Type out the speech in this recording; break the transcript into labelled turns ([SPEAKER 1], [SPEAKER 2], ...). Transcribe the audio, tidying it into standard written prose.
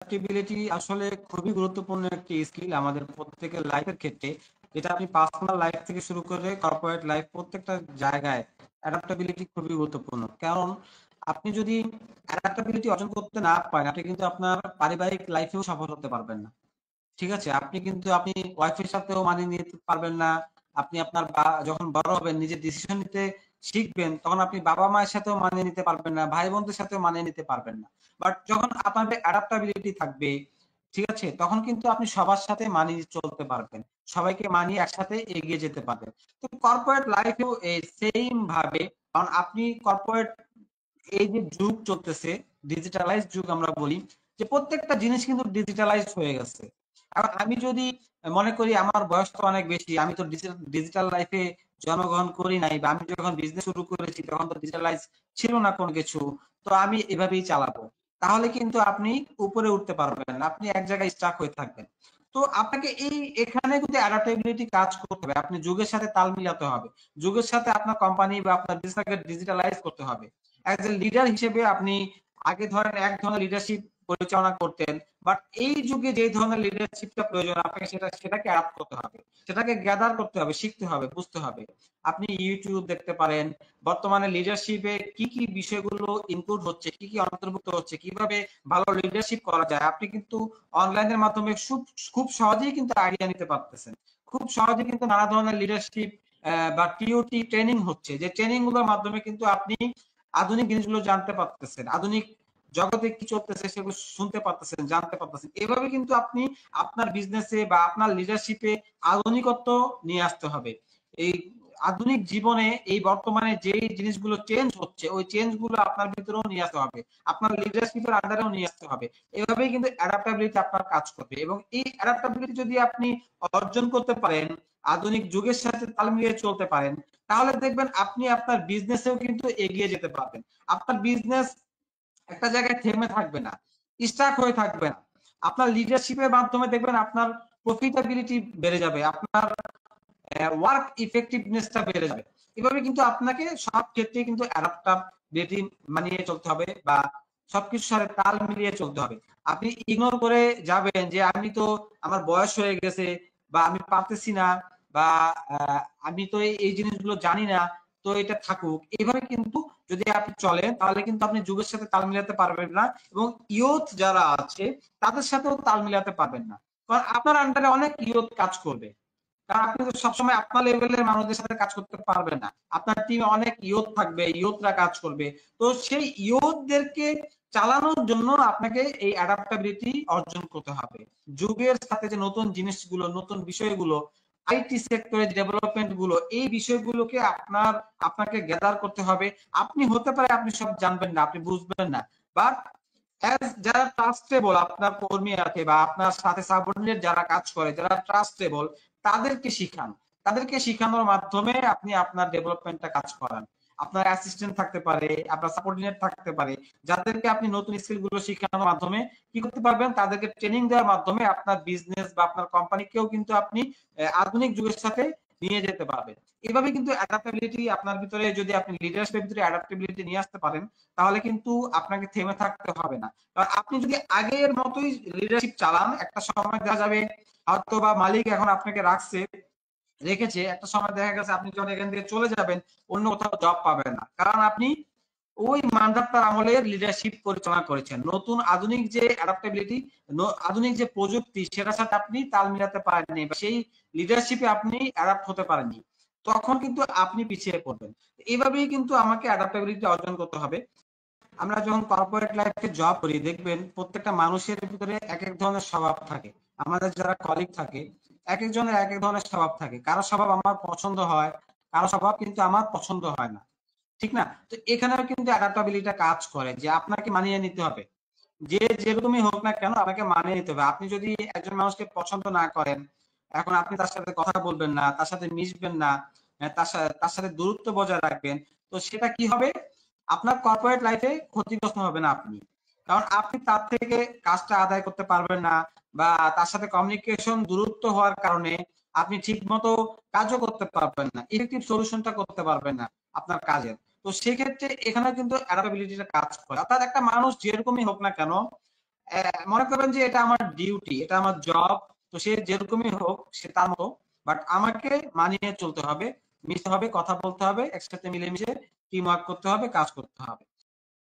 [SPEAKER 1] Adaptability আসলে খুবই গুরুত্বপূর্ণ একটি স্কিল আমাদের প্রত্যেকের লাইফের ক্ষেত্রে, যেটা আপনি পার্সোনাল লাইফ থেকে শুরু করে কর্পোরেট লাইফ প্রত্যেকটা জায়গায় অ্যাডাপ্টেবিলিটি খুবই গুরুত্বপূর্ণ। কারণ আপনি যদি অ্যাডাপ্টেবিলিটি অর্জন করতে না পারেন, আপনি কিন্তু আপনার পারিবারিক লাইফেও সফল হতে পারবেন না। ঠিক আছে? আপনি ওয়াইফের সাথেও মানিয়ে নিতে পারবেন না। আপনি আপনার যখন বড় হবেন, নিজের ডিসিশন নিতে শিখবেন, তখন আপনি বাবা-মায়ের সাথেও মানিয়ে নিতে পারবেন না, ভাই-বোনদের সাথেও মানিয়ে নিতে পারবেন না। বাট যখন আপনার অ্যাডাপ্টাবিলিটি থাকবে, ঠিক আছে? তখন কিন্তু আপনি সবার সাথে মানিয়ে চলতে পারবেন। সবাইকে মানিয়ে একসাথে এগিয়ে যেতে পারবেন। তো কর্পোরেট লাইফেও এই সেইম ভাবে, কারণ আপনি কর্পোরেট এই যে যুগ চলতেছে, ডিজিটালাইজ যুগ আমরা বলি, যে প্রত্যেকটা জিনিস কিন্তু ডিজিটালাইজ হয়ে গেছে। এখন আমি যদি মনে করি আমার বয়স তো অনেক বেশি, আমি তো ডিজিটাল লাইফে জন্মগ্রহণ করি নাই, বা আমি যখন বিজনেস শুরু করেছি তখন তো ডিজিটালাইজ ছিল না কোনো কিছু, তো আমি এভাবেই চালাবো, তাহলে কিন্তু আপনি উপরে উঠতে পারবেন না, আপনি এক জায়গায় স্টাক হয়ে থাকবেন। তো আপনাকে এখানে কিন্তু অ্যাডাপ্টেবিলিটি কাজ করতে হবে, আপনি যুগের সাথে তাল মিলাতে হবে, যুগের সাথে আপনার কোম্পানি বা আপনার বিজনেসকে ডিজিটালাইজ করতে হবে। অ্যাজ এ লিডার হিসেবে আপনি আগে ধরেন এক ধরনের লিডারশিপ পরিচালনা করতেন, বাট এই যুগে যে ধরনের লিডারশিপটা প্রয়োজন আপনাকে সেটাকে অ্যাডাপ্ট করতে হবে, সেটাকে গ্যাদার করতে হবে, শিখতে হবে, বুঝতে হবে। আপনি ইউটিউব দেখতে পারেন, বর্তমানে লিডারশিপে কি কি বিষয়গুলো ইনক্লুড হচ্ছে, কি কি অন্তর্ভুক্ত হচ্ছে, কিভাবে ভালো লিডারশিপ করা যায়, আপনি কিন্তু অনলাইনের মাধ্যমে খুব সহজেই কিন্তু আইডিয়া নিতে পারতেছেন। খুব সহজে কিন্তু নানা ধরনের লিডারশিপ বা টিওটি ট্রেনিং হচ্ছে, যে ট্রেনিং গুলোর মাধ্যমে কিন্তু আপনি আধুনিক জিনিসগুলো জানতে পারতেছেন, আধুনিক জগতে কি চলতেছে সেগুলো শুনতে পারতেছেন, জানতে পারতেছেন। এভাবে কিন্তু আপনি আপনার বিজনেসে বা আপনার লিডারশিপে আধুনিকত্ব নিয়ে আসতে হবে। এই আধুনিক জীবনে এই বর্তমানে যে জিনিসগুলো চেঞ্জ হচ্ছে, ওই চেঞ্জ গুলো আপনার ভিতরেও নিয়ে আসতে হবে, আপনার লিডারশিপের আন্ডারেও নিয়ে আসতে হবে। এভাবেই কিন্তু অ্যাডাপ্টাবিলিটি আপনার কাজ করবে, এবং এই অ্যাডাপ্টাবিলিটি যদি আপনি অর্জন করতে পারেন, আধুনিক যুগের সাথে তাল মিলিয়ে চলতে পারেন, তাহলে দেখবেন আপনি আপনার বিজনেসেও কিন্তু এগিয়ে যেতে পারবেন। আপনার বিজনেস একটা জায়গায় থেমে থাকবে না, স্টাক হয়ে থাকবে না। আপনার লিডারশিপের মাধ্যমে দেখবেন আপনার প্রফিটেবিলিটি বেড়ে যাবে, আপনার ওয়ার্ক ইফেক্টিভনেসটা বেড়ে যাবে। এভাবে কিন্তু আপনাকে সব ক্ষেত্রে কিন্তু অ্যাডাপ্টাবিলিটি মানিয়ে চলতে হবে, বা সবকিছুর সাথে তাল মিলিয়ে চলতে হবে। আপনি ইগনোর করে যাবেন যে আমি তো, আমার বয়স হয়ে গেছে, বা আমি পারতেছি না, বা আমি তো এই জিনিসগুলো জানি না, তো এটা থাকুক, এইভাবে কিন্তু যদি আপনি চলেন তাহলে কিন্তু আপনি যুগের সাথে তাল মিলাতে পারবেন না, এবং ইয়ুথ যারা আছে তাদের সাথেও তাল মিলাতে পারবেন না। কারণ আপনার আন্ডারে অনেক ইয়ুথ কাজ করবে, কারণ আপনি তো সবসময় আপনার লেভেলের মানুষদের সাথে কাজ করতে পারবেন না, আপনার টিমে অনেক ইয়ুথ থাকবে, ইয়ুথরা কাজ করবে। তো সেই ইয়ুথদেরকে চালানোর জন্য আপনাকে এই অ্যাডাপ্টাবিলিটি অর্জন করতে হবে। যুগের সাথে যে নতুন জিনিসগুলো, নতুন বিষয়গুলো, আইটি সেক্টরের ডেভেলপমেন্ট গুলো, এই বিষয়গুলোকে আপনাকে গ্যাদার করতে হবে। আপনি হতে পারে আপনি সব জানবেন না, আপনি বুঝবেন না, বাট যারা ট্রাস্টেবল আপনার কর্মী আছে, বা আপনার সাথে সাবঅর্ডিনেট যারা কাজ করে, যারা ট্রাস্টেবল, তাদেরকে শিখান। তাদেরকে শিখানোর মাধ্যমে আপনি আপনার ডেভেলপমেন্টটা কাজ করান। আপনার অ্যাসিস্ট্যান্ট থাকতে পারে, আপনার সাবঅর্ডিনেট থাকতে পারে, যাদেরকে আপনি নতুন স্কিল গুলো শিখানোর মাধ্যমে কি করতে পারবেন, তাদেরকে ট্রেনিং দেওয়ার মাধ্যমে আপনার বিজনেস বা আপনার কোম্পানিকেও কিন্তু আপনি আধুনিক যুগের সাথে নিয়ে যেতে পারবেন। এভাবে কিন্তু অ্যাডাপ্টাবিলিটি আপনার ভিতরে, যদি আপনি লিডারশিপের ভিতরে অ্যাডাপ্টাবিলিটি নিয়ে আসতে পারেন, তাহলে কিন্তু আপনাকে থেমে থাকতে হবে না। কারণ আপনি যদি আগের মতোই লিডারশিপ চালান, একটা সময় দেখা যাবে হয়তো বা মালিক এখন আপনাকে রেখেছে, একটা সময় দেখা গেছে আপনি যখন এখান থেকে চলে যাবেন, অন্য কোথাও জব পাবেন না, কারণ আপনি ওই মান্ধাতার আমলের লিডারশিপ পরিচালনা করেছেন। নতুন আধুনিক যে অ্যাডাপ্টেবিলিটি, আধুনিক যে প্রযুক্তি, সেটার সাথে আপনি তাল মিলাতে পারেননি, বা সেই লিডারশিপে আপনি অ্যাডাপ্ট হতে পারেননি, তখন কিন্তু আপনি পিছিয়ে পড়বেন। এইভাবেই কিন্তু আমাকে অ্যাডাপ্টেবিলিটি অর্জন করতে হবে। আমরা যখন কর্পোরেট লাইফে জব করি, দেখবেন প্রত্যেকটা মানুষের ভিতরে এক এক ধরনের স্বভাব থাকে। আমাদের যারা কলিগ থাকে, এক একজনের এক এক ধরনের স্বভাব থাকে, কারো স্বভাব আমার পছন্দ হয়, কারো স্বভাব কিন্তু আমার পছন্দ হয় না, ঠিক না? তো এখানেও কিন্তু অ্যাডাপ্টাবিলিটি কাজ করে, যে আপনাকে মানিয়ে নিতে হবে, যে যেরকমই হোক না কেন আপনাকে মানিয়ে নিতে হবে। আপনি যদি একজন মানুষকে পছন্দ না করেন, এখন আপনি তার সাথে কথা বলবেন না, তার সাথে মিশবেন না, তার সাথে দূরত্ব বজায় রাখবেন, তো সেটা কি হবে, আপনার কর্পোরেট লাইফে ক্ষতিগ্রস্ত হবেন আপনি। কারণ আপনি তার থেকে কাজটা আদায় করতে পারবেন না, বা তার সাথে কমিউনিকেশন দূরত্ব হওয়ার কারণে আপনি ঠিক মতো কাজও করতে পারবেন না, ইফেক্টিভ সলিউশনটা করতে পারবেন না আপনার কাজের। তো সেক্ষেত্রে এখানে কিন্তু অ্যাডাপ্টাবিলিটিটা কাজ করে। অর্থাৎ একটা মানুষ যেরকমই হোক না কেন, মনে করবেন যে এটা আমার ডিউটি, এটা আমার জব, তো সে যেরকমই হোক সে তার মতো, বাট আমাকে মানিয়ে চলতে হবে, মিশতে হবে, কথা বলতে হবে, একসাথে মিলেমিশে টিম ওয়ার্ক করতে হবে, কাজ করতে হবে।